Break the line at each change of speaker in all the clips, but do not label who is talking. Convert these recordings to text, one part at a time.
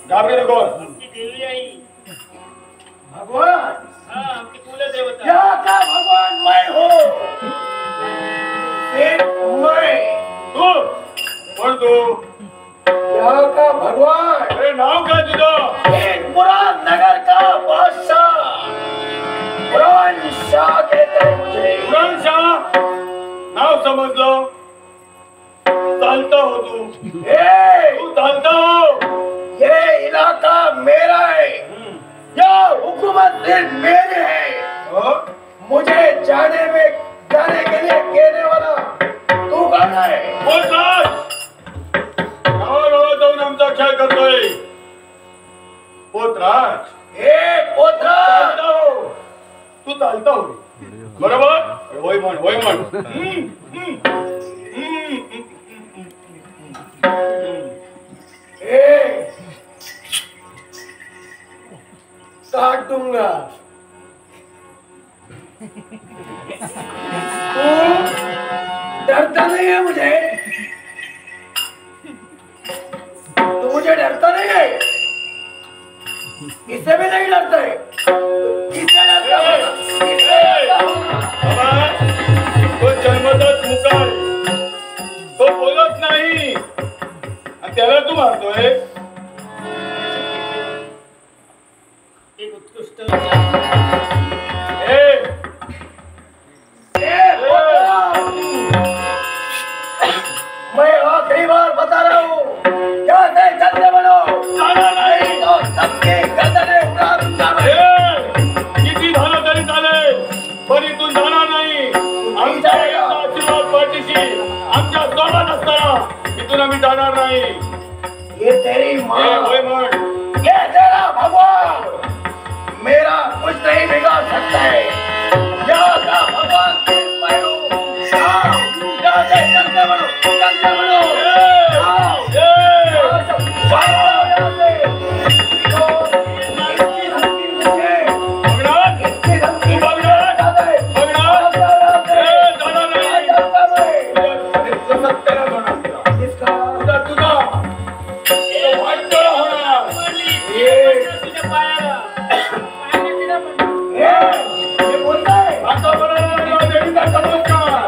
घाबरू नको.
भगवान
आमची कुलदेवता.
या का भगवान मैं हो. मैं
तू कोण तू?
या का भगवान.
अरे नाव काय तुझं?
एक मुराद नगर का बादशाह कुरान शाह कहते हैं मुझे.
कुरान शाह नाव समजलं. चालता हो तू. तू चालता हो.
ये इलाका मेरा है. यह हुकूमत दिन मेरी है. मुझे जाने के लिए कहने वाला तू कौन है?
पोतराज गावागावात जाऊन आमचा खेळ करतोय. पोतराज
पोतराज
चालता हो. तू चालता हो बरोबर. होय म्हण होय म्हण.
काट दूंगा. तू डरता नहीं है मुझे. तू मुझे डरता नहीं है. इससे भी नहीं डरता है. इससे डरता है.
बाबा तो जन्मताच मुकार. तो बोलत नाही आणि त्याला तू मारतोय.
एक उत्कृष्ट
मैं आखिरी बार बता रहा हूँ. क्या से गंदे बनो.
जाना नाही.
तो सबके गर्दने उड़ा दूंगा मैं.
किती झालं तरी चालेल पण इथून जाणार नाही. आमच्या आशीर्वाद पाठीशी आमच्या सोबत असताना इथून आम्ही जाणार नाही.
ये तेरी माँ.
होय म्हण.
ये तेरा भगवान. मेरा कुछ नहीं बिगाड़ सकता है. यहाँ का भगवान सिर्फ मैं हूँ. यहाँ से चलते बनो. चलते बनो. यहाँ से. इसकी धमकी मुझे. इसकी धमकी मुझे.
जाणार नाही.
जाऊंगा मैं.
सत्याला होणार.
इसका
तुझा वाईट होणार.
तुझ्या पायाला तिला म्हणतो.
ये बोलता है.
आता बरोबर देवीचा चमत्कार.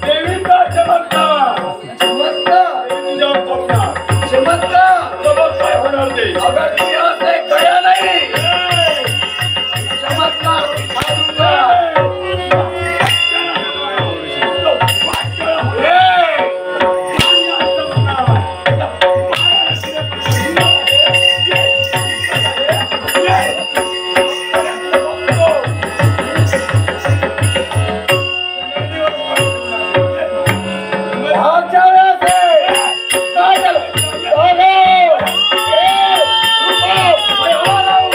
देवीचा चमत्कार.
चमत्कार.
तुझ्या पोटात
चमत्कार.
चमत्कार होणार ते.
अगर यहाँ से गया नहीं चमत्कार दिखा दूंगा. भाग जाओ यहाँ से. भागो. रुको. मैं आ रहा हूँ.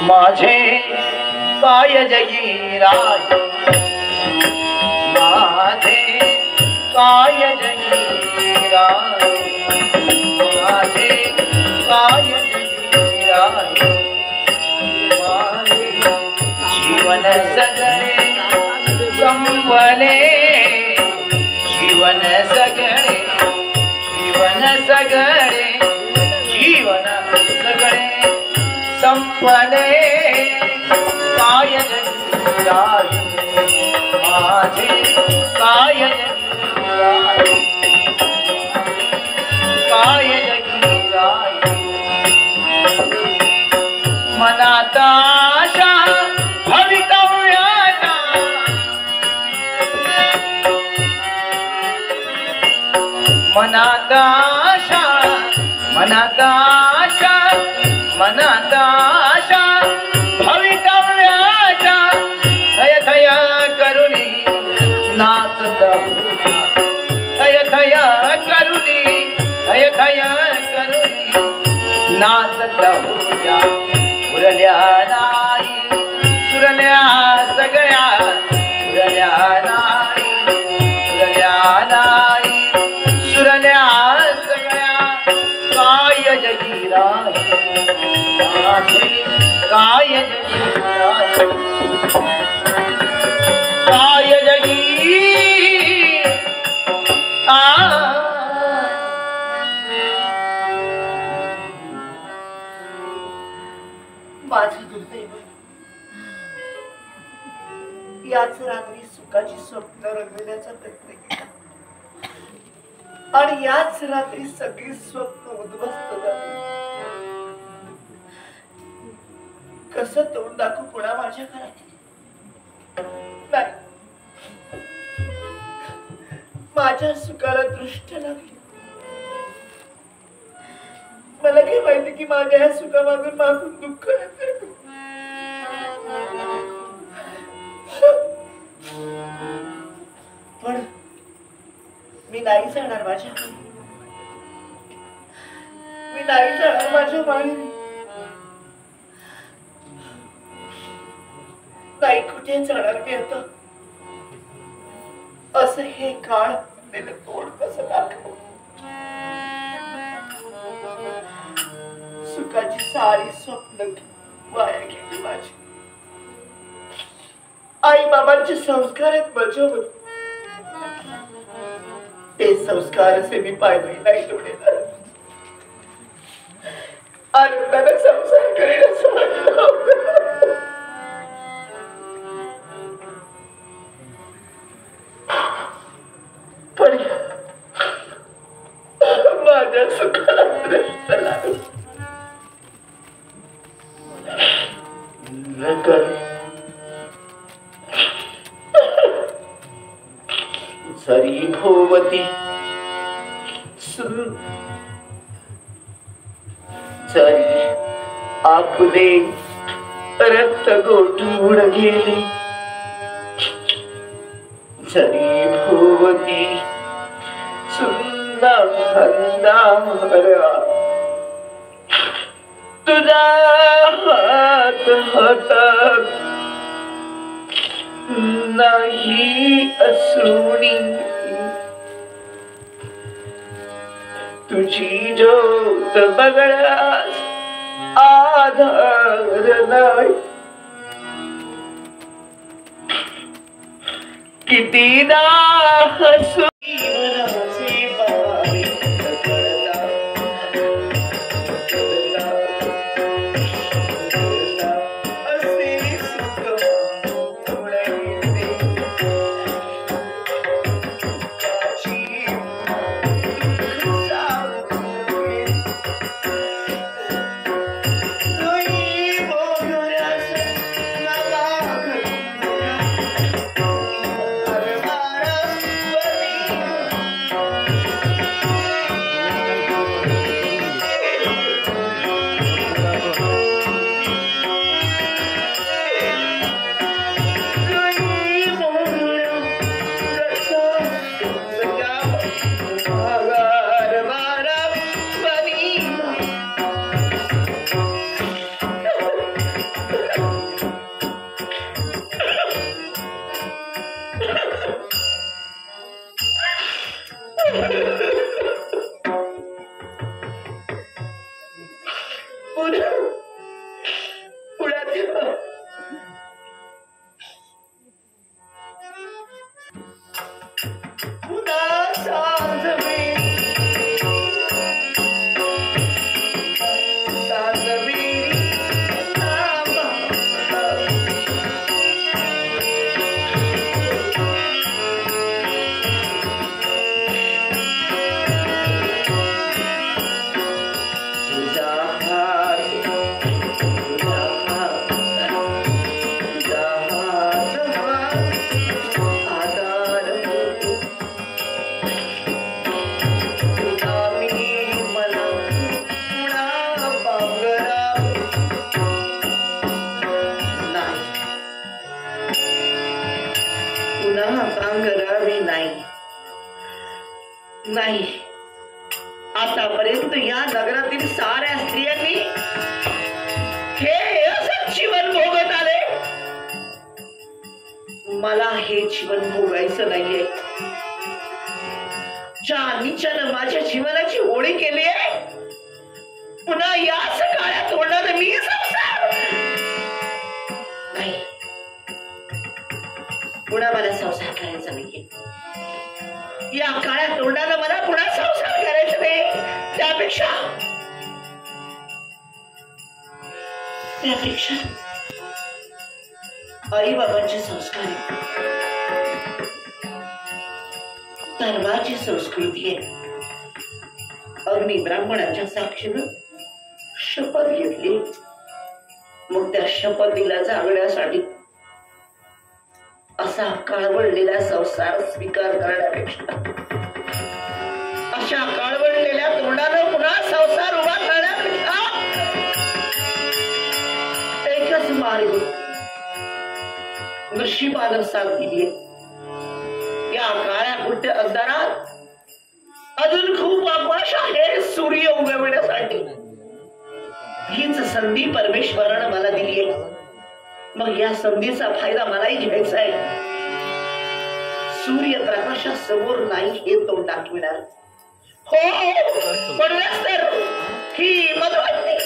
माझे काय जगी राही. माझे काय जगी राही. माझे काय जगी राही. माझे जीवन सगळे संपले. जीवन सगळे. जीवन सगळे. जीवन सगळे संपले. काय जगी राही. माझे काय जगी राही. काय जगी राही. मनात आशा भवितव्याचा. मनात आशा. मनात आशा. मनात आशा भवितव्याचा. थय थय करुणी नाचत. थय थय करुणी. थय थय करुणी नाचत होत्या. उरल्या नाही. सुरल्या सगळ्या. उरल्या नाही. उरल्या काय जगी
माझे दुर्दैव याच रात्री सुखाची स्वप्न रंगविण्याचा प्रयत्न केला आणि याच रात्री सगळी स्वप्न उद्ध्वस्त झाली. कसं तोंड दाखवू पुन्हा माझ्या घरात? नाही, माझ्या सुखाला दृष्ट लागली. मला काय माहिती की माझ्या ह्या सुखामागून मागून दुःख येते. पण मी नाही जाणार माझ्या मी नाही जाणार माझ्या माहेरी. नाही कुठे जाणार मी आता. असं हे काळ तोड कसं दाखव. सुखाची सारी स्वप्न वाया गेली माझी. आई बाबांचे संस्कार आहेत माझ्यावर. ते संस्कार असे मी पायवाई नाही तोडणार. आनंदाने संसार करेन असं वाटलं होतं. पण माझ्या सुखाला दृष्ट लागली.
सरी भोवती सरी आपले रक्त गोठून गेले. सरी भोवती सुंदर अंधारा तुझा हात हातात नाही असुनी. तुझी ज्योत बघण्यास आधार नाही. कितीदा हसू नाही. आतापर्यंत या नगरातील साऱ्या स्त्रियांनी हे असं जीवन भोगत आले. मला हे जीवन भोगायचं नाहीये. ज्या नीचानं माझ्या जीवनाची होळी केली आहे पुन्हा याच काळात पुन्हा मला संसार करायचा नाहीये. या काळ्या तोंडाला मला पुन्हा संसार करायचा नाही. त्यापेक्षा आई बाबांचे संस्कार धर्माची संस्कृती आहे. अग्नी ब्राह्मणाच्या साक्षीनं शपथ घेतली. मग त्या शपथीला जागण्यासाठी असा काळवळलेला संसार स्वीकार करण्यापेक्षा अशा काळवळलेल्या तोंडानं पुन्हा संसार उभा करण्यापेक्षा एकच मार्ग नशिबानं साथ दिली. या काळ्या कुट्ट अंधारात अजून खूप अवकाश आहे सूर्य उगवण्यासाठी. हीच संधी परमेश्वरानं मला दिली आहे. मग या संधीचा फायदा मलाही घ्यायचा आहे. सूर्यप्रकाशासमोर नाही हे तोंड दाखविणार. हो म्हणूनच तर ही मधुवंती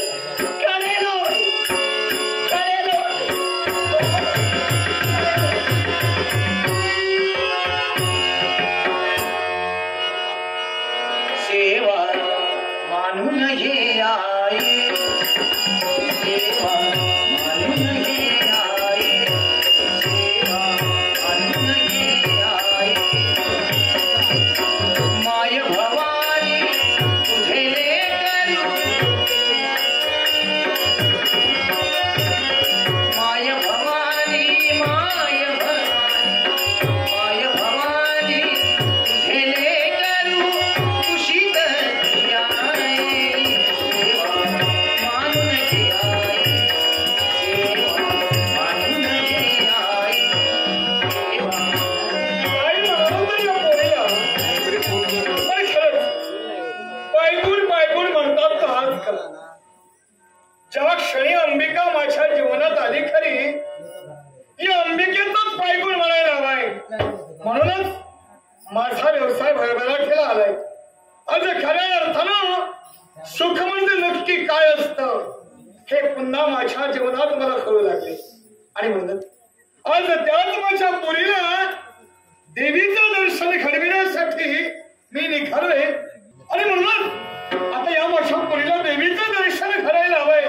सेवा मानून हे आई, सेवा मानून हे आई, सेवा मानून हे आई. माय भवानी तुझे लेकरू, माय भवानी माय भवानी माय भवानी तुझे लेकरू खुशीत
जेव्हा क्षणी अंबिका माझ्या जीवनात आली खरी, या अंबिकेचाच पायगुण म्हणायला हवाय. म्हणूनच माझा व्यवसाय भरभराटीला आलाय. आज खऱ्या अर्थानं सुख म्हणजे नक्की काय असतं हे पुन्हा माझ्या जीवनात मला कळू लागले. आणि म्हणत आज त्याच माझ्या मुलीला देवीचं दर्शन घडविण्यासाठी मी निघालोय. आणि म्हणून आता या माझ्या मुलीला देवीचं दर्शन घडायला हवंय.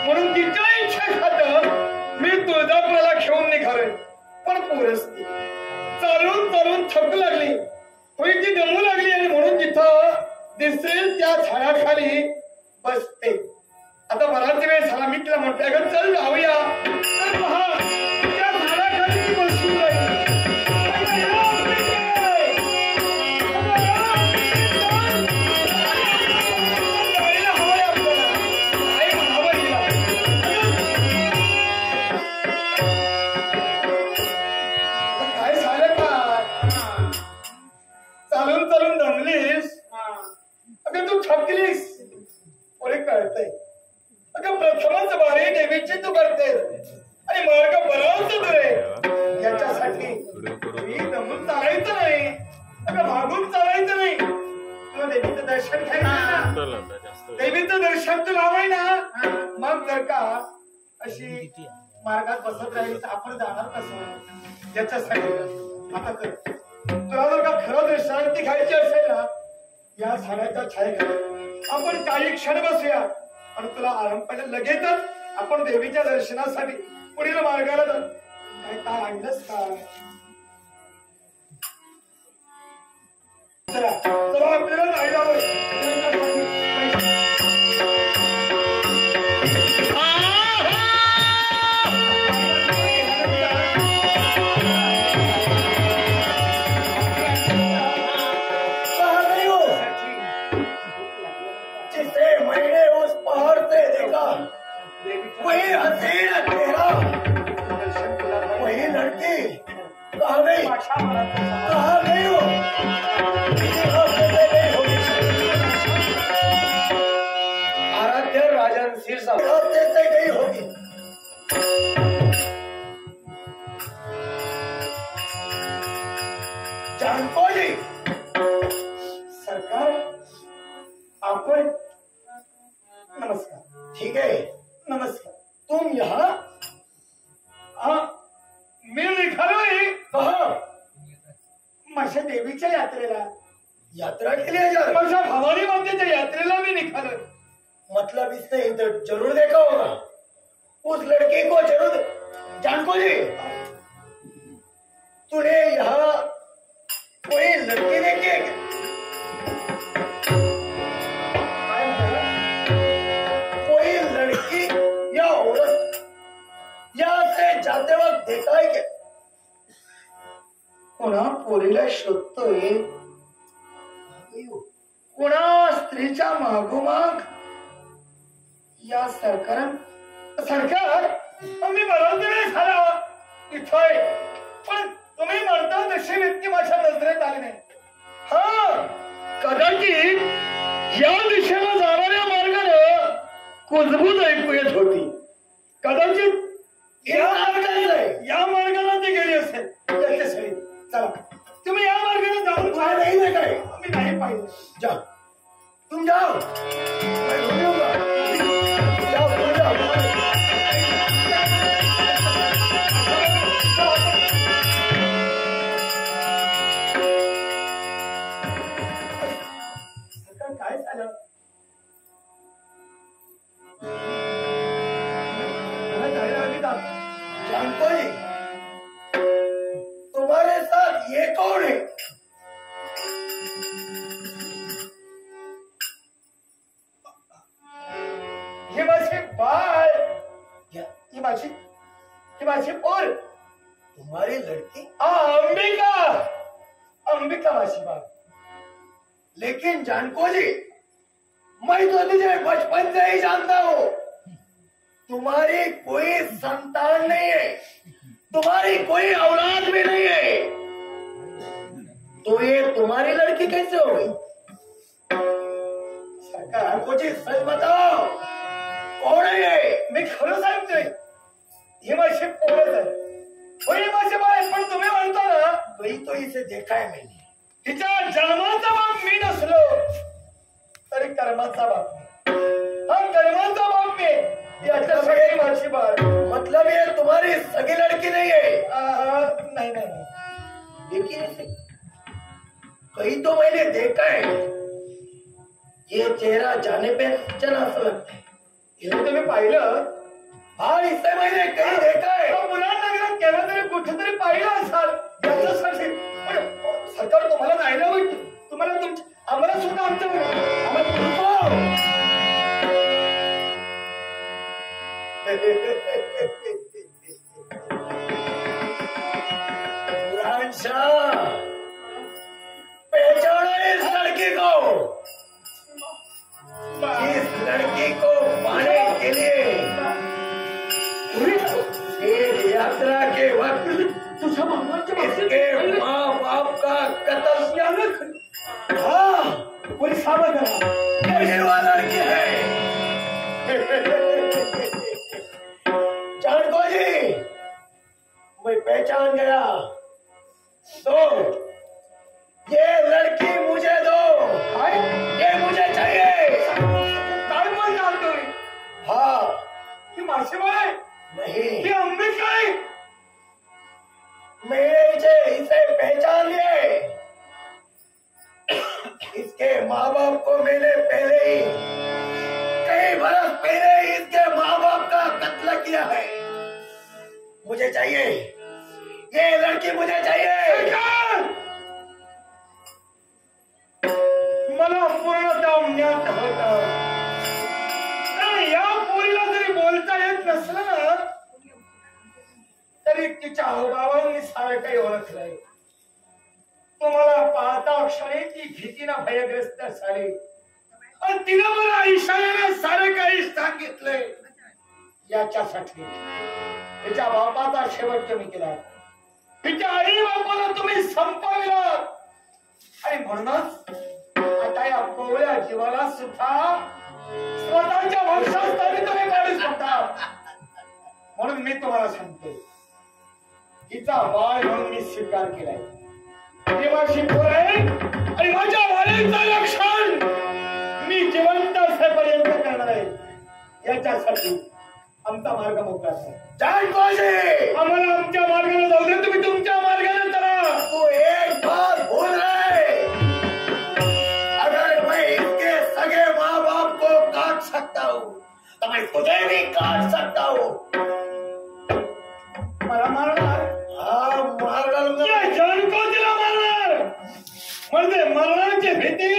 म्हणून तिच्या इच्छा खातर मी तुळजापुराला घेऊन निघालोय. पण परिस्थिती चालून चालून थकू लागली, होई ती दमू लागली. आणि म्हणून तिथं दिसेल त्या झाडाखाली बसते. आता बराच वेळ झाला, मी तिला म्हणते अगं चल जाऊया. तर पहा त्या झाडाखाली ती बसून राहिली. चालून चालून दमलीस, अगं तू थकलीस, पुढे कळतंय. अगं प्रथमच बारी देवीची तू करतेस आणि मार्ग बराच दूर आहे. याच्यासाठी मी दमून चालायचं नाही, अगं भागून चालायचं नाही. तुला देवीचं दर्शन घ्यायचं, देवीचं दर्शन तुला हवंय ना. मग जर का अशी मार्गात बसत राहील तर आपण जाणार कसं. याच्यासाठी आता कर, तुला जर का खरं विश्रांती घ्यायची असेल ना, या झाडाच्या छायेखाली आपण काही क्षण बसूया. आणि तुला आराम पडेल. लगेचच आपण देवीच्या दर्शनासाठी पुढील मार्गाला जाऊ. काय काय आणलंस काय? चला चला आपल्याला जायला हवं.
वही हसीन चेहरा, वही लड़की कहाँ गई, कहाँ गई हो?
देवीच्या यात्रेला
यात्रा केली है यार,
माझ्या भवानी मातेच्या यात्रेला मी निघालो.
मतलब इसने इधर जरूर देखा होगा उस लड़की को, जरूर. जानको जी, तूने यहाँ कोई लड़की देखी है क्या? कोई लड़की या औरत यहाँ से जाते वक्त देखा है क्या?
कोणा पोरीला शोधतोय, कोणा स्त्रीच्या मागोमाग या सरकार मी बरोबर नाही झाला इथं, पण तुम्ही म्हणता तशी व्यक्ती माझ्या नजरेत आली नाही. हा, कदाचित या दिशेला जाणाऱ्या मार्गाने कुजबूज ऐकू येत होती. कदाचित या मार्गाला ती गेली असेल. त्याच्यासाठी चला तुम्ही या मार्गाने जाऊन
तुम्हारा नहीं देखा है?
मी नाही पाहिजे.
जाओ, तुम जाओ, मैं ढूंढ लूंगा. जाओ, तुम जाओ.
काय झालं? मला जायला हवी का?
जानको जी, तुम्हारे साथ ये कौन है?
ही माझी बाळ,
क्या?
ही माझी पोर
तुम्हारी लड़की?
अंबिका माझी बाळ.
लेकिन जानको जी, मैं तो तुझे बचपन से ही जानता हूँ, तुम्हारी कोई संतान नहीं है, तुम्हारी कोई औलाद भी नहीं है, तो ये तुम्हारी लड़की कैसे हो गई?
सरकार,
जानको जी, सच बताओ, कौन है ये?
मी खरं सांगतोय, ही माझी पोरच आहे. ही माझी बाळ आहे, पण तुम्ही म्हणता ना
वही तो इसे देखा है मैंने.
तिच्या जन्माचा बाप मी नसलो तरी कर्माचा बाप मी. हा, कर्माचा बाप मी. याच्यासाठी माझी बाळ.
मतलब ये तुम्हारी सगी लड़की नहीं है?
नाही नाही नाही.
लेकिन इसे कहीं तो मैंने देखा है, ये चेहरा जाने पे चला सा लगता है.
हे तुम्ही पाहिलं?
हाँ, इसे मैंने कहीं देखा है.
मुलांना केव्हा तरी कुठेतरी पाहिलं असाल. याच्यासाठी पण सरकार तुम्हाला जायला होईल, तुम्हाला आम्हाला सुद्धा आमच्या
बुरहान शाह, पहचानो इस लड़की को. इस लड़की को पाने के लिए एक यात्रा के वक्त
तुझ्या मामाच्या
इसके माँ बाप का कत्ल किया न. हाँ,
कोणी सावध करा.
यही वो लड़की है. जानको जी, मैं पहचान गया. तो ये लड़की मुझे दो. ये मुझे चाहिए.
काय बोलता तुम्ही?
हाँ,
ही माझी बाळ आहे,
नहीं,
ही अंबिका आहे.
मैंने इसे पहचान लिए. इसके माँ बाप को मैंने पहले ही, कई बरस पहले ही इसके माँ बाप का कत्ल किया है. मुझे चाहिए, ये लड़की मुझे चाहिए.
सरकार, मला पूर्णतः ज्ञात होतं. नाही, या पोरीला जरी बोलता येत नसलं ना तरी तिच्या अहोबाबांनी सारं काही ओळखलंय. तुम्हाला पाहता क्षणी ती भीतीनं भयग्रस्त झाली आणि तिनं मला इशाऱ्याने सारं काही सांगितलंय. याच्यासाठी तिच्या बापाचा शेवट तुम्ही केला, तिच्या आई बापाला तुम्ही संपविला आणि म्हणूनच आता या कोवळ्या जीवाला सुद्धा स्वतःच्या वंशास्थानी तुम्ही काढू शकता. म्हणून मी तुम्हाला सांगतो, तिचा बाळ म्हणून मी स्वीकार केलाय. ती माझी पोर आहे आणि माझ्या वालीचं रक्षण मी जिवंत असेपर्यंत करणार आहे. याच्यासाठी आमचा मार्ग मोकळा आहे.
जानको जी,
आम्हाला आमच्या मार्गाने जाऊ दे, तुम्ही तुमच्या मार्गाने करा.
तू एक बात भूल मैं तुझे भी काट सकता हूँ।
मला मारणार?
हाँ मार डालूंगा।
या जान को दिला मारणार म्हणजे मरणाची भीती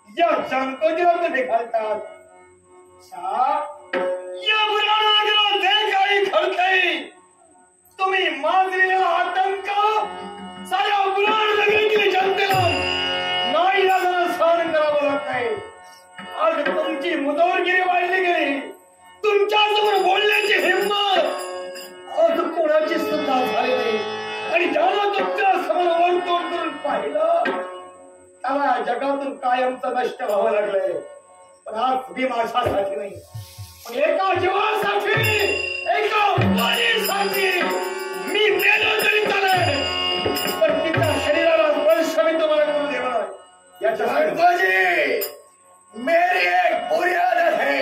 या जान को दिला मध्ये घालतात। या बुराणाला जे काही घडतंय तुम्ही माजलेला आतंक साऱ्या बुराण नगरीतील जनतेला नाही लागणं सहन करावं लागतंय। आज तुमची मुदोरगिरी वाढली गेली, तुमच्यासमोर बोलण्याची हिंमत आज कोणाची सुद्धा झाली नाही आणि ज्याला तुमच्या समोर वरतोड करून पाहिलं त्याला जगातून कायमचं नष्ट व्हावं लागलंय। पण आज मी माझ्यासाठी नाही पण एका जीवासाठी एका वाणीसाठी मी मेलो तरी चालेल पण तिच्या शरीराला स्पर्श मी तुम्हाला करू देणार याच्यासाठी
मेरी एक बुरी आदत है,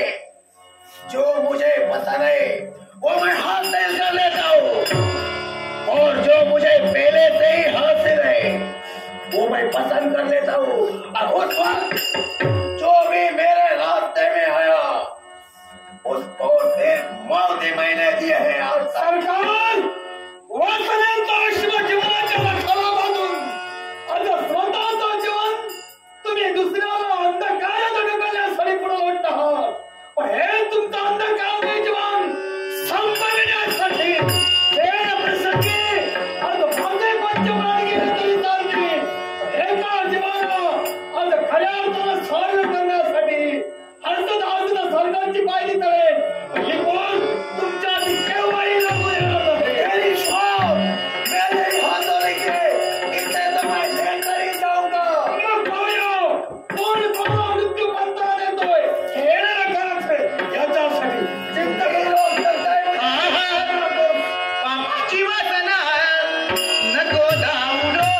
जो मुझे पसंद है वो मैं हासिल कर लेता हूँ और जो मुझे पहले से ही हासिल है वो मैं पसंद कर लेता हूँ। अब उस वक्त जो भी मेरे रास्ते में आया उसको सिर्फ मौत ही मैंने दी है। और
सरकार वासनेचा अश्व जीवनाच्या लक्षाला बांधून आता स्वतःचं जीवन तुम्ही दुसऱ्याला अंधकारात ढकलण्यासाठी पुढे ओढत आहात पण हे तुमचं अंधकारमय जीवन संपविण्यासाठी वेळ प्रसंगी आज माझे पंचप्राण गेले तरी चालते एका जीवाला आज खऱ्या अर्थानं स्वर्ग करण्यासाठी हसत हसत स्वर्गाची पायरी करेल ही कोण तुमच्या केव्हाही लागू येणार नाही।
मेरे हाथों लेके इतने तो मैं लेकर ही जाऊंगा।
मग पाहूया कोण कोणाला मृत्यू पंथा देतोय खेळायला करायचंय याच्यासाठी
जिंदगी लोग करता है
पापाची वासना नको धावडो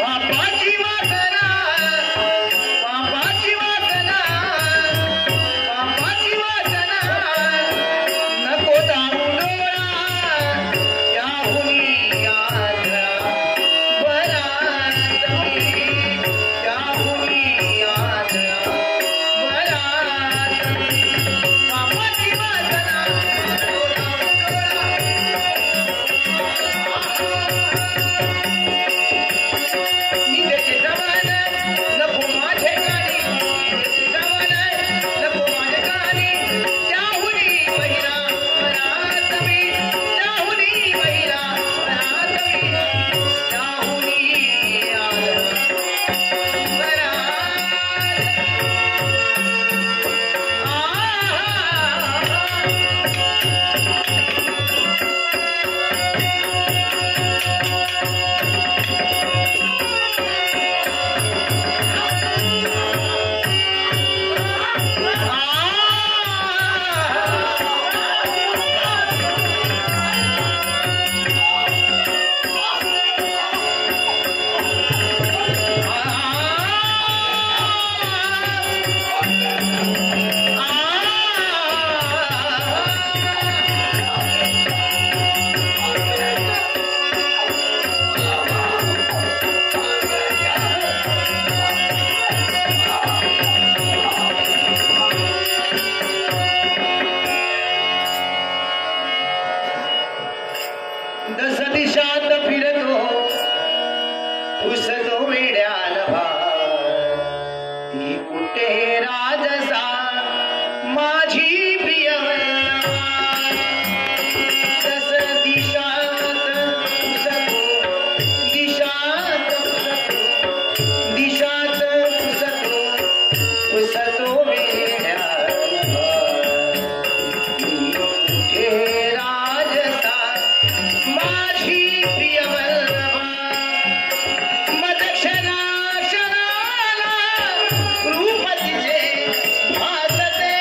पापाची वासना पापाची वासना पापाची वासना नको धावडो याहुनी आदरा बरात याहुनी आदरा बरात पापाची वासना निदेचे जवान नको माझे गाणी निदेचे जवान नको माझे गाणी त्याहुनी बहिरा बरात मी त्याहुनी बहिरा बरात मी त्याहुनी आदरा दस दिशात फिरतो उसतो वेड्यान ती कुठे राजसा माझी प्रियवल्लभा दस दिशात उसतो दिशात उसतो दिशात उसतो उसतो वेड्यान ती कुठे राजसा माझी प्रियवल्लभा मदक्षरा क्षणाला रूप तिचे भासते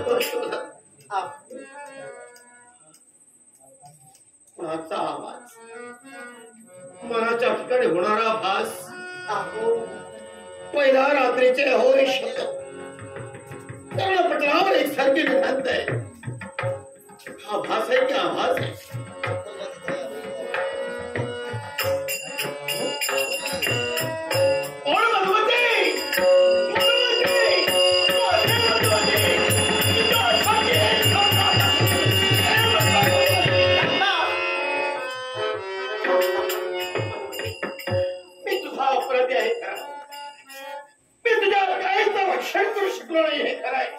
करतो शोध. कोणाचा आवाज, मनाच्या ठिकाणी होणारा भास. पहिल्या रात्रीचे होय शब्द पटलावर एक सारखी विधांत आहे. हा भास आहे की आभास आहे? मी तुझा अपराधी आहे का? मी तुझ्या काहीच रक्षण करू शकलो नाही हे खरंय.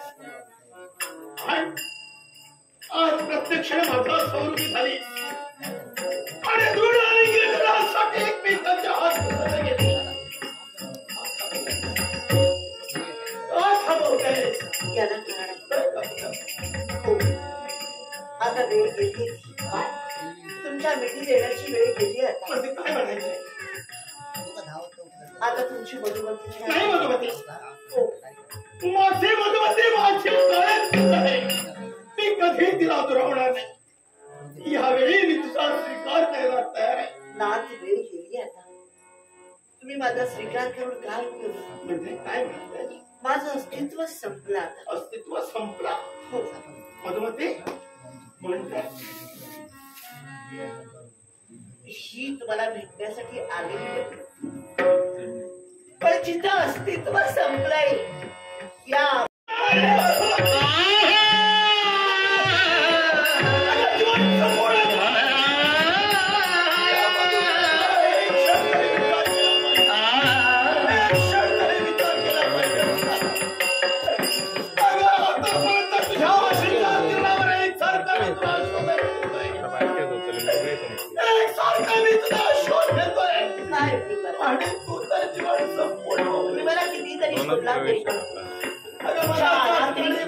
आज प्रत्यक्ष माझा स्वरूपी झाली आणि दूर आणि गिरणासाठी एकमेकांच्या हात पुसत गेले.
याला आता वेळ गेली. तुमच्या मिठी देण्याची वेळ गेली.
काय म्हणायचं?
आता तुमची मधुमती
नाही मधुमती, माझे मधुमती माझे कायम आहे. मी कधी तिला दुरावणार नाही. यावेळी मी तुझा स्वीकार करायला तयार आहे.
नाथ वेळ गेली. आता तुम्ही माझा स्वीकार करून काय उपयोग?
म्हणजे काय म्हणताय?
माझं अस्तित्व संपलं. आता
अस्तित्व संपला.
हो.
मधुमती म्हणताय
ही तुम्हाला भेटण्यासाठी आलेली आहे. पण जिथं अस्तित्व संपलंय या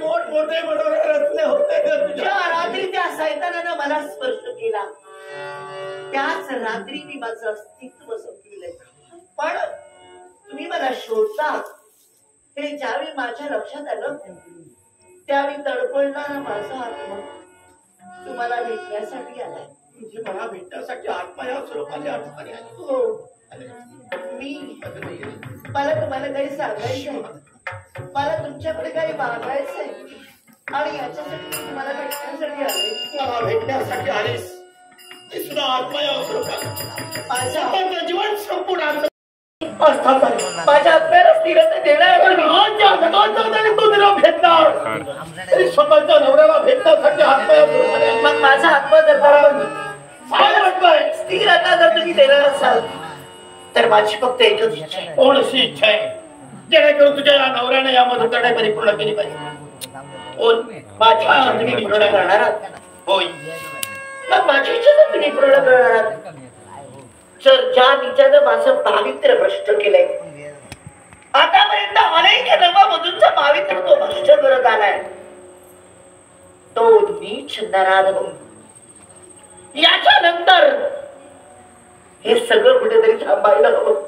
मोठमोठे मनोरे रचले होते.
रात्री त्या सैतानानं मला स्पर्श केला. त्याच रात्री मी माझं अस्तित्व संपविलंय. पण तुम्ही मला शोधता हे ज्यावेळी माझ्या लक्षात आलं त्यावेळी तडपडणारा माझा आत्मा तुम्हाला भेटण्यासाठी आलाय.
म्हणजे मला भेटण्यासाठी आत्मा या स्वरूपाने आठवणी आली.
हो. मला तुम्हाला काही सांगायचंय. मला तुमच्याकडे काही मागायचंय आणि याच्यासाठी मी तुम्हाला भेटण्यासाठी आले.
मला भेटण्यासाठी आलीस. ती सुद्धा आत्मा या स्वरूपात माझं जीवन संपूर्ण
माझ्या आत्म्याला स्थिरता देणार.
तू तिला भेटणार तरी स्वतःच्या नवऱ्याला भेटण्यासाठी आत्मा या स्वरूपाने.
मग माझा आत्मा जर
काय वाटतंय?
स्थिरता जर तुम्ही देणार असाल तर माझी फक्त एकच इच्छा आहे.
कोणशी इच्छा आहे जेणेकरून तुझ्या या नवऱ्याने या मधुकरणे परिपूर्ण केली पाहिजे?
माझी इच्छा तुम्ही पूर्ण करणार आहात?
होय.
मग माझी इच्छा जर तुम्ही पूर्ण करणार आहात जर ज्या नित्यानं माझं पावित्र्य भ्रष्ट केलंय, आतापर्यंत अनेक नवामधूनचा पावित्र्य तो भ्रष्ट करत आलाय, तो नीच नराध याच्यानंतर हे सगळं कुठेतरी थांबायला हवं.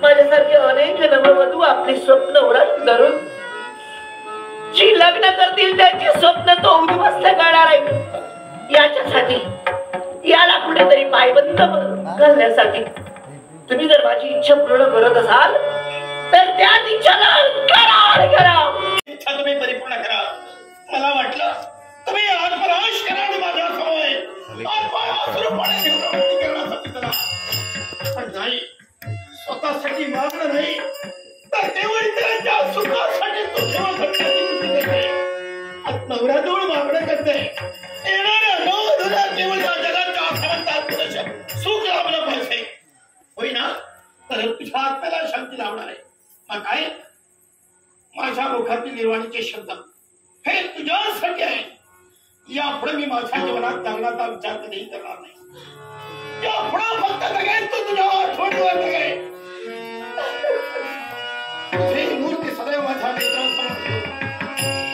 माझ्यासारखे अनेक नववधू आपली स्वप्न उडात धरून जी लग्न करतील त्यांची स्वप्न तो उद्ध्वस्त करणार आहे. याच्यासाठी याला कुठेतरी पायबंद घालण्यासाठी तुम्ही जर माझी इच्छा पूर्ण करत असाल तर त्या इच्छाला करा.
इच्छा तुम्ही परिपूर्ण करा. मला वाटलं तुम्ही आत्मराश करा माझ्या समोर पण नाही. स्वतःसाठी मागणं नाही तर केवळ इतरांच्या सुखासाठी तो नवऱ्याजवळ मागणं करते. येणाऱ्या नवधुला केवळ या जगाच्या आखाड्यात सुख लाभलं पाहिजे. होईना तर तुझ्या आत्म्याला शांती लावणार आहे. मग काय माझ्या मुखातील निर्वाणीचे शब्द हे तुझ्यासाठी आहे. यापुढे मी माझ्या जीवनात जगण्याचा विचार कधीही करणार नाही. यापुढे फक्त जगेल तो तुझ्या आठवणीवर जगेल. तुझी मूर्ती सदैव माझ्या नेत्रांसमोर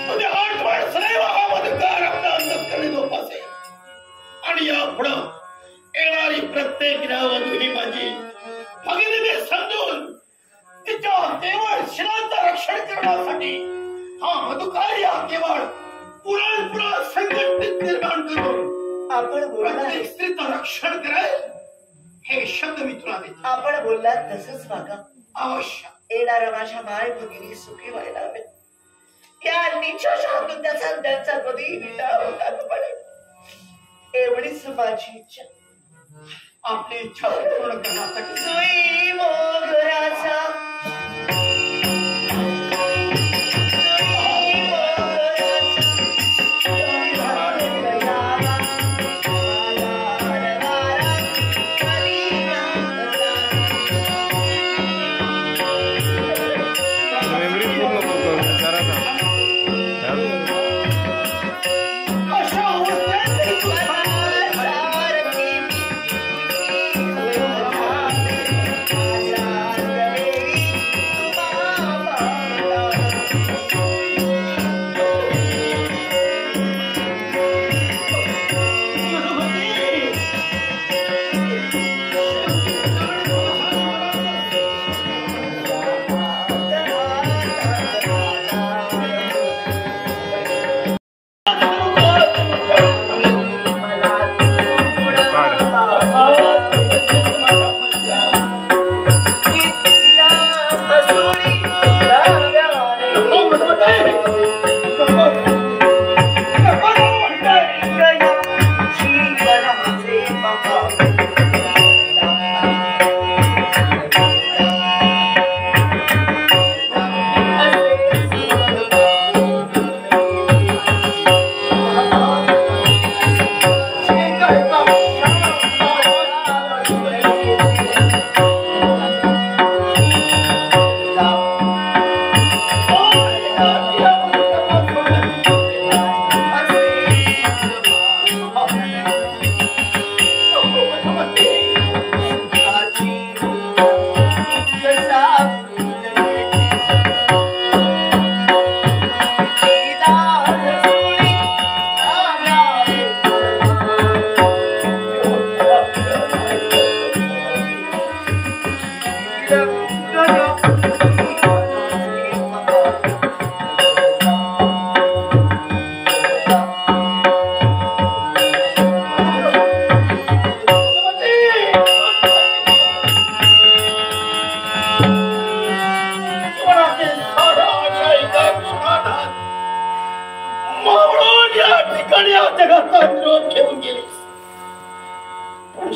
तुझी आठवण सदैव हा मधुकार आपल्या अंतःकरणी जोपासेल. आणि यापुढे येणारी प्रत्येक नववधू माझी भगिनी समजून तिच्या केवळ शिलाचं रक्षण करण्यासाठी हा मधुकार्य केवळ पुराण संघटित निर्माण करून
आपण बोलला
प्रत्येक स्त्रीचं रक्षण करेल हे शब्द मी तुला देतो.
आपण बोललात तसंच वागा.
अवश्य.
येणाऱ्या माझ्या माय भगिनी सुखी व्हायला हवे. या नीचाच्या हातून त्यांचा कधी विटाळ होता पडेल एवढीच माझी इच्छा.
आपली इच्छा पूर्ण करण्यासाठी
जुई मोगऱ्याचा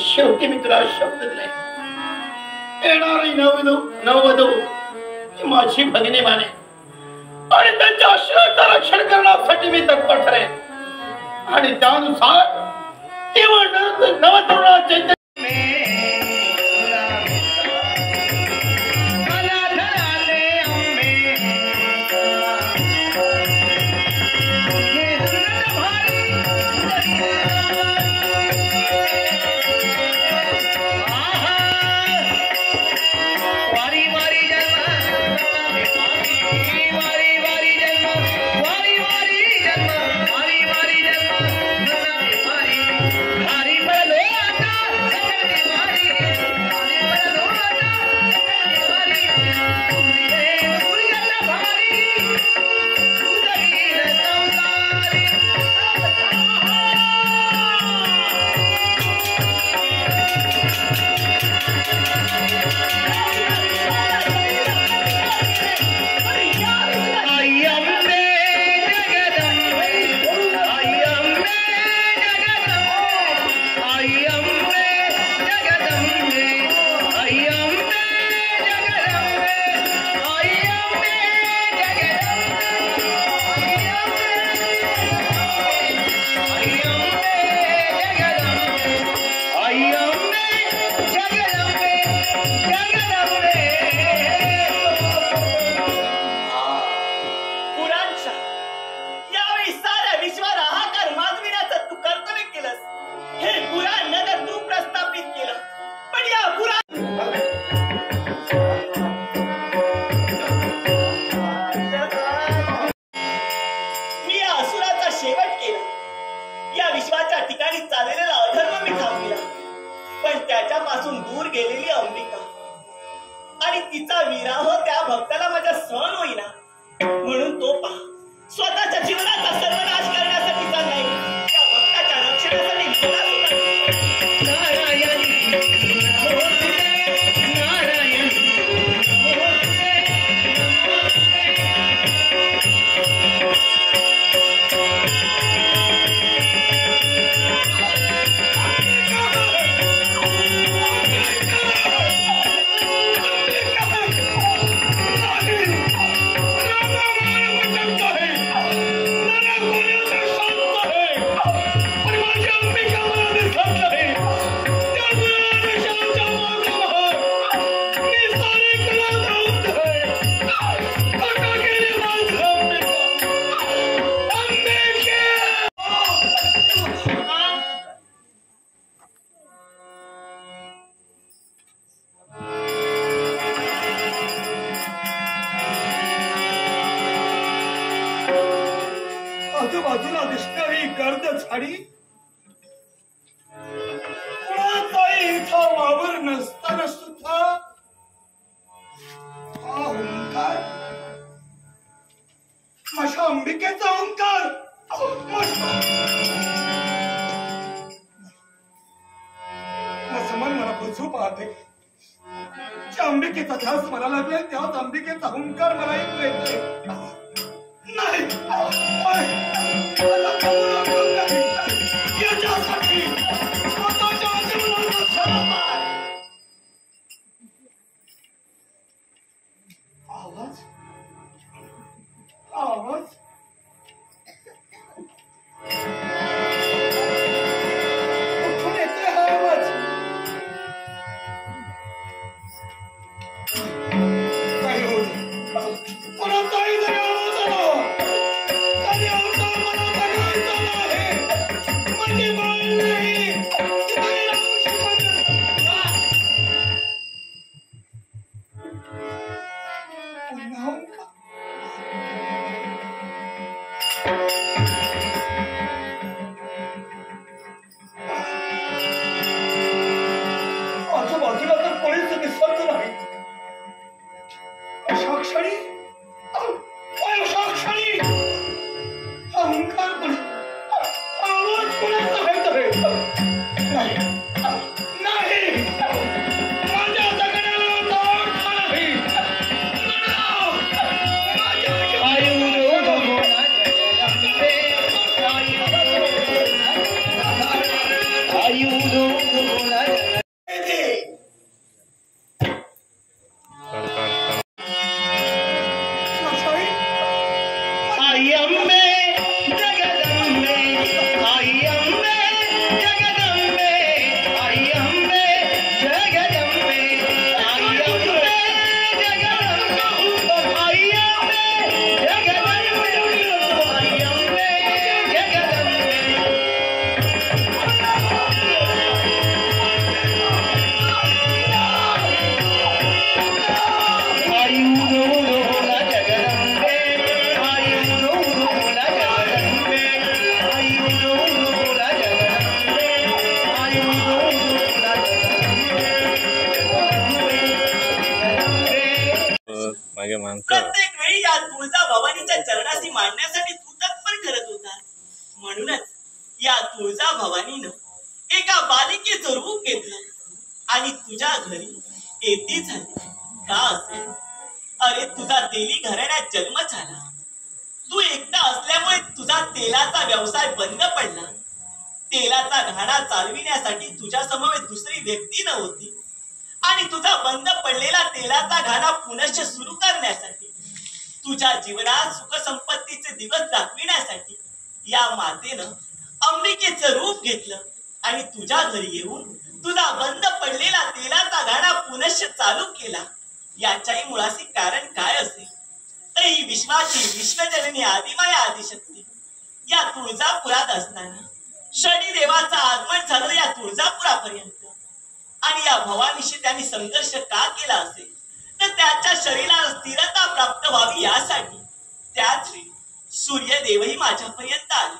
शेवटी मी तुला शब्द दिलाय. येणारी नववधू ही माझी भगिनी माने आणि त्यांच्या आश्रयाचं रक्षण करण्यासाठी मी तत्पर ठरेन आणि त्यानुसार केवळ नवतरुणाचे
हरी
आजूबाजूला दिसणारी गर्द झाडी कुणाचाही इथं वावर नसताना सुद्धा हा ओंकार माझ्या अंबिकेचा ओंकार माझं मन मला बुजू पाहते. ज्या अंबिकेचा ध्यास मला लागलाय त्याच अंबिकेचा ओंकार मला ऐकू येतोय. नाही याच्यासाठी स्वतःच्या जीवनाचा शरम आहे. आवाज आवाज कुठून येतोय हा आवाज? काही होत कोणाचाही जरी आवाज आला तरी अवतार मला बघायचा नाही. माझी बाळ नाही तरी राहू शकत नाही. पुन्हा का? आजूबाजूला तर कोणीच दिसत नाही. अशा क्षणी अहंकार पण आवाज कोणाचा आहे? नाही नाही माझ्या जगण्याला ओळखा नाही.
आई अंबे जगदंबे, आई अंबे जगदंबे, आई अंबे जगदंबे, आई अंबे जगदंबे, आई अंबे जगदंबे, आई अंबे जगदंबे. आई उदो उदोला जगदंबे, आई उदो उदोला जगदंबे, आई उदो उदोला जगदंबे, आई उदो उदोला जगदंबे.
मागे माणसं
प्रत्येक वेळी या तुळजा भवानीच्या चरणाशी मांडण्यासाठी तू तत्पर करत होता. म्हणूनच या तुळजा भवानीनं एका बालिकेचं रूप घेतलं आणि तुझ्या घरी येती झाली. का असेल? अरे तुझा तेली घराण्यात जन्म झाला. तू एकटा असल्यामुळे तुझा तेलाचा व्यवसाय बंद पडला. तेलाचा घाणा चालविण्यासाठी तुझ्या समवेत दुसरी व्यक्ती नव्हती आणि तुझा बंद पडलेला तेलाचा घाणा पुनश्च सुरू करण्यासाठी, तुझ्या जीवनात सुख संपत्तीचे दिवस दाखविण्यासाठी या मातेनं अंबिकेचं रूप घेतलं आणि तुझ्या घरी येऊन तुझा बंद पडलेला तेलाचा घाणा पुनश्च चालू केला. याच्याही मुळाशी कारण काय असेल तर ही विश्वाची विश्वजननी आदिमाया आदिशक्ती या तुळजापुरात असताना शनिदेवाचं आगमन झालं या तुळजापुरापर्यंत. आणि या भवानीशी त्यांनी संघर्ष का केला असेल तर त्याच्या शरीराला स्थिरता प्राप्त व्हावी यासाठी. त्याच वेळी सूर्यदेवही माझ्यापर्यंत आले.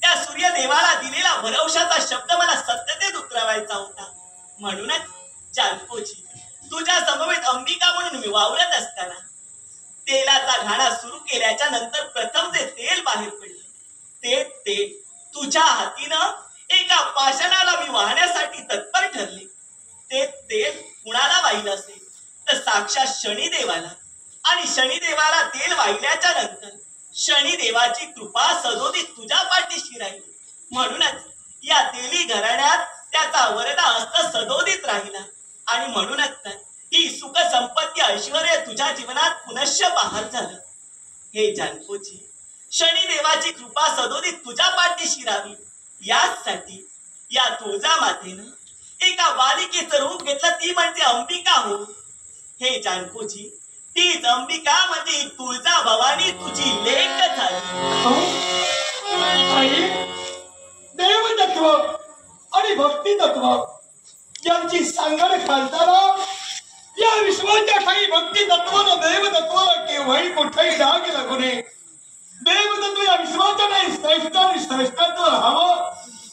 त्या सूर्यदेवाला दिलेला भरवशाचा शब्द मला सत्यतेत उतरवायचा होता. म्हणूनच जानकोजी तुझ्या समवेत अंबिका म्हणून मी वावरत असताना तेलाचा घाणा सुरू केल्याच्या नंतर प्रथम जे तेल बाहेर पडले ते तेल तुझ्या हातीनं एका पाषाणाला मी वाहण्यासाठी तत्पर ठरले. ते तेल कुणाला वाहिलं असेल तर साक्षात शनिदेवाला. आणि शनिदेवाला तेल वाहिल्याच्या नंतर शनिदेवाची कृपा सदोदित तुझ्या पाठीशी राहिली. म्हणूनच या तेली घराण्यात त्याचा वरदा हस्त सदोदित राहिला. आणि म्हणूनच तर ही सुख संपत्ती ऐश्वर्य तुझ्या जीवनात पुनश्च बहाल झालं. हे जानकोजी शनिदेवाची कृपा सदोदित तुझ्या पाठीशी राहावी यासाठी या तुळजा मातेनं एका बालिकेचं रूप घेतलं. ती म्हणजे अंबिका हो. हे जानकोजी तीच अंबिका म्हणजे तुळजा भवानी तुझी लेक झाली.
देवतत्व आणि भक्तितत्व यांची सांगड घालताना या विश्वाच्या काही भक्तितत्वानं देवतत्वाला केव्हाही कुठेही डाग लागू नये. देवतत्व या विश्वाचं नाही श्रेष्ठ आणि श्रेष्ठत्व राहावं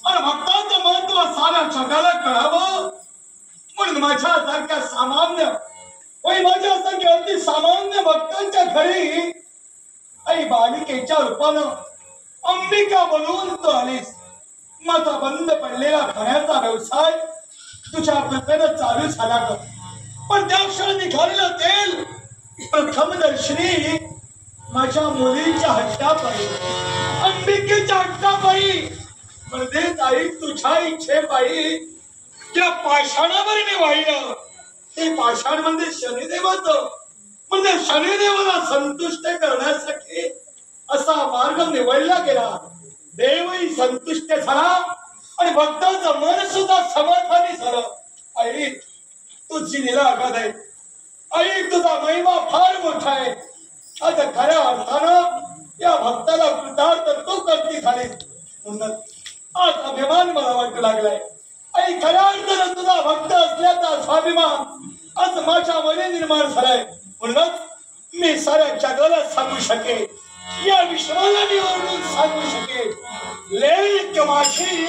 आणि भक्तांचं महत्व साऱ्या जगाला कळावं म्हणून माझ्यासारख्या सामान्य माझ्यासारख्या अगदी सामान्य भक्तांच्या घरी आई बालिकेच्या रूपानं अंबिका बनवून तू आलीस. माझा बंद पडलेला खाण्याचा व्यवसाय तुझ्या कृपेनं चालू झाला ग. पण त्या क्षणी निघालेलं तेल प्रथमदर्शनी माझ्या मुलीच्या हट्टापायी अंबिकेच्या हट्टापायी म्हणजेच आई तुझ्या इच्छेपायी त्या पाषाणावर मी वाहिलं. ते पाषाण म्हणजे शनिदेवाचं म्हणजे शनिदेवाला संतुष्ट करण्यासाठी असा मार्ग निवडला गेला. देवही संतुष्ट झाला आणि भक्ताचं मन सुद्धा समाधानी झालं. आई तुझी लीला अगाध आहे. आई तुझा महिमा फार मोठा आहे. आज खऱ्या अर्थानं या भक्ताला कृतार्थ तू करती झाली. आज अभिमान मला वाटू लागलाय. आई खऱ्या अर्थानं तुझा भक्त असल्याचा स्वाभिमान आज माझ्या मने निर्माण झालाय. म्हणूनच मी साऱ्या जगाला सांगू शकेन, या विश्वाला मी ओरडून सांगू शकेन, लेक माझी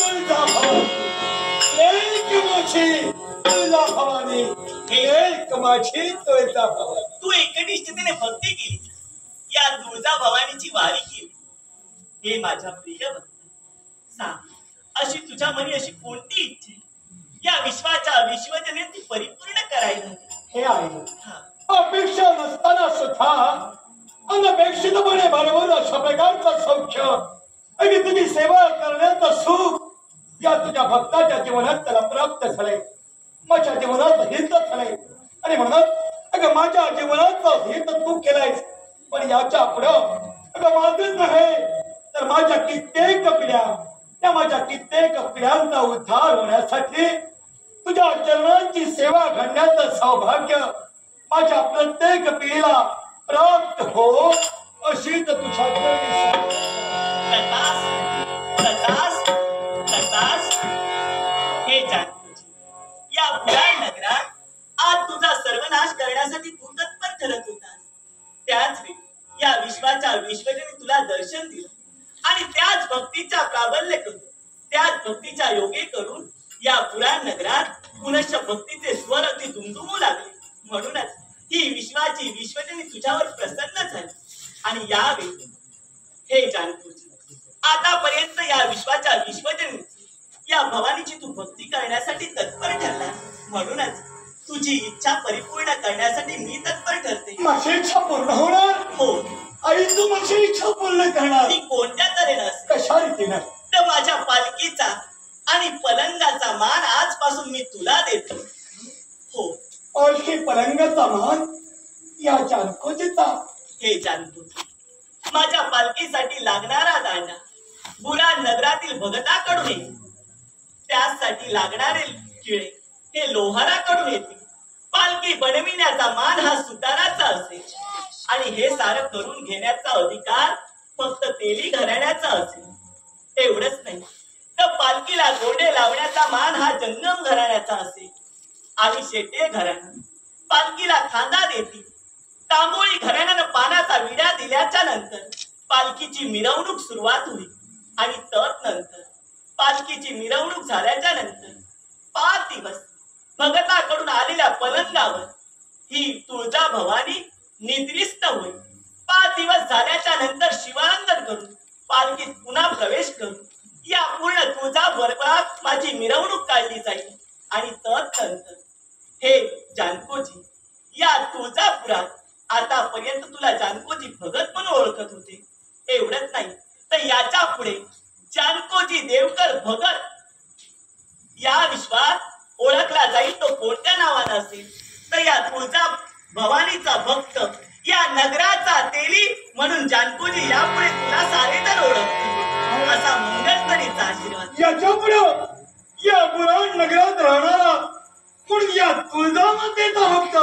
तुळजा भवानी, लेक माझी तुळजा भवानी, लेक माझी तुळजा भवानी.
तू एकनिष्ठतेने भक्ती केली, या तुळजा भवानीची वारी केली. हे माझ्या प्रिय भक्त, सांग अशी तुझ्या मनी अशी कोणती इच्छा या विश्वाच्या विश्वजनेत परिपूर्ण करायला?
हे आहे अपेक्षा नसताना सुद्धा अनपेक्षितपणे बरोबर अशा प्रकारचं सौख्य आणि तुझी सेवा करण्याचं सुख या तुझ्या भक्ताच्या जीवनात त्याला प्राप्त झालंय. माझ्या जीवनात हित झालंय आणि म्हणत अगं माझ्या जीवनाचं हित तू केलंयस. पण याच्या पुढं अगं माझंच नाही तर माझ्या कित्येक पिढ्या, त्या माझ्या कित्येक पिढ्यांचा उद्धार होण्यासाठी तुझ्या चरणांची सेवा घडण्याचं सौभाग्य माझ्या प्रत्येक पिढीला प्राप्त हो अशी तर तुझ्या
हे जानकी, या पुराण नगरात आज तुझा सर्वनाश करण्यासाठी तू तत्पर ठरत होतास. त्याच वेळी या विश्वाच्या विश्वजने तुला दर्शन दिलं आणि त्याच भक्तीच्या प्राबल्य करून, त्याच भक्तीच्या योगे करून या पुराण नगरात पुनश्च भक्तीचे स्वर अगदी दुमदुमू लागले. म्हणूनच ही विश्वाची विश्वजनी तुझ्यावर प्रसन्न झाली. आणि यावेळी हे जानकी, आतापर्यंत या विश्वाच्या विश्वजनी या भवानीची तू भक्ती करण्यासाठी तत्पर ठरला. म्हणूनच तुझी इच्छा परिपूर्ण करण्यासाठी मी तत्पर ठरते.
माझी इच्छा पूर्ण होणार?
हो
आई, तू माझी इच्छा पूर्ण करणार?
ती कोणत्या तऱ्हेनं असेल?
कशा रीतीनं?
तर माझ्या पालखीचा आणि पलंगाचा मान आजपासून मी तुला देतो. हो,
पालखी पलंगाचा मान या जानकोजीचा.
हे जानकी, माझ्या पालखीसाठी लागणारा दांडा पुराण नगरातील भगताकडून येईल. त्यासाठी लागणारे खिळे हे लोहाराकडून येतील. पालखी बनविण्याचा मान हा सुताराचा असेल आणि हे सारं करून घेण्याचा अधिकार फक्त तेली घराण्याचा असेल. एवढंच नाही तर पालखीला गोडे लावण्याचा मान हा जंगम घराण्याचा असेल. आणि शेटे घराणं पालखीला खांदा देतील. तांबोळी घराण्यानं पानाचा विडा दिल्याच्या नंतर पालखीची मिरवणूक सुरुवात होईल. आणि तत्नंतर पालखीची मिरवणूक झाल्याच्या नंतर 5 दिवस भगताकडून आलेल्या पलंगावर ही तुळजा भवानी निद्रिस्त होईल. 5 दिवस झाल्याच्या नंतर शिवांगण करून पालखीत पुन्हा प्रवेश करून या पूर्ण तुळजा बरोबरात माझी मिरवणूक काढली जाईल. आणि तत्नंतर हे जानकोजी, या तुळजापुरात आतापर्यंत तुला जानकोजी भगत म्हणून ओळखत होते. एवढंच नाही तर याच्या पुढे जानकोजी देवकर भगत या विश्वात ओळखला जाईल. तो कोणत्या नावानं असेल तर या तुळजा भवानीचा भक्त, या नगराचा तेली म्हणून जानकोजी यापुढे तुला सारे तर ओळखतील. असा मंगलकरीचा आशीर्वाद.
याच्या पुढे या पुराण नगरात राहणारा म्हणून या तुळजामातेचा भक्त,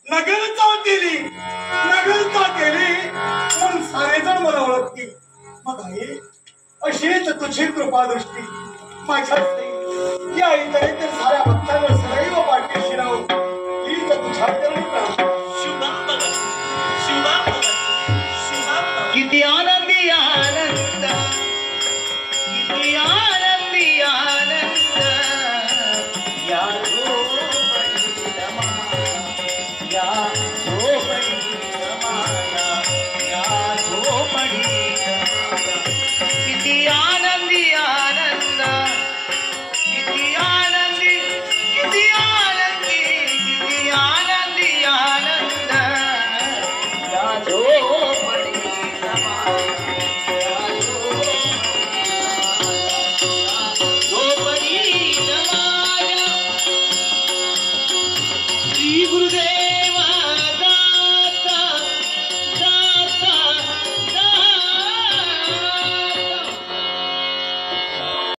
नगरचा तेली, नगरचा तेली म्हणून सारेजण मला ओळखतील. मग आई, अशीच तुझी कृपा दृष्टी माझ्या या इतरेतर साऱ्या भक्तांवर सदैव पाठीशी राहू हीच तुझ्या चरणी प्रार्थना.
शुभम भगत, शुभम भगत, शुभम भगत.
किती आनंद किती आनंद किती आनंद